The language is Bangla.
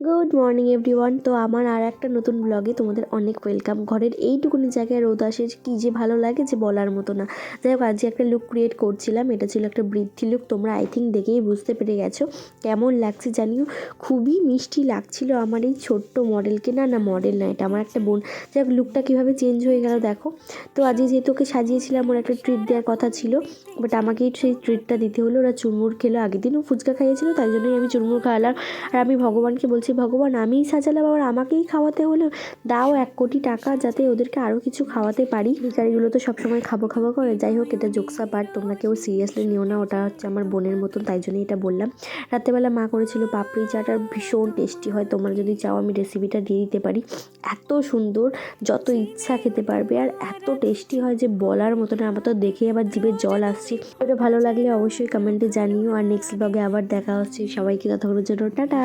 Good morning everyone. তো আমার আর একটা নতুন ব্লগে তোমাদের অনেক ওয়েলকাম। ঘরের এইটুকুনি জায়গায় রোদ আসে কী যে ভালো লাগে যে বলার মতো না। যাই হোক, আজকে একটা লুক ক্রিয়েট করছিলাম, এটা ছিল একটা বৃদ্ধি লুক। তোমরা আই থিঙ্ক দেখেই বুঝতে পেরে গেছো কেমন লাগছে জানিও। খুবই মিষ্টি লাগছিল আমার এই ছোট্ট মডেলকে। না মডেল না, এটা আমার একটা বোন। যাই হোক, লুকটা কীভাবে চেঞ্জ হয়ে গেল দেখো। তো আজকে যেহেতু ওকে সাজিয়েছিলাম, ওর একটা ট্রিট দেওয়ার কথা ছিল, বাট আমাকেই সেই ট্রিটটা দিতে হলো। ওরা চুরমুর খেলো, আগের দিনও ফুচকা খাইয়েছিল, তাই জন্যই আমি চুরমুর খাওয়ালাম। আর আমি ভগবানকে বলছি, ভগবান আমিই সাজালাম আবার আমাকেই খাওয়াতে হলো, দাও 1 কোটি টাকা যাতে ওদেরকে আরও কিছু খাওয়াতে পারি। ভিখারিগুলো তো সবসময় খাবো খাবো করে। যাই হোক, এটা জোকসা পার্ট, তোমরা কেউ সিরিয়াসলি নিও না, ওটা হচ্ছে আমার বোনের মতন, তাই জন্যই এটা বললাম। রাত্রেবেলা মা করেছিল পাপড়ি চাট, আর ভীষণ টেস্টি হয়। তোমরা যদি চাও আমি রেসিপিটা দিয়ে দিতে পারি। এত সুন্দর, যত ইচ্ছা খেতে পারবে, আর এত টেস্টি হয় যে বলার মতো না। আমার তো দেখে আবার জিভে জল আসছে। এটা ভালো লাগলে অবশ্যই কমেন্টে জানিও, আর নেক্সট ব্লগে আবার দেখা হচ্ছে। সবাইকে ততক্ষণের জন্য টাটা।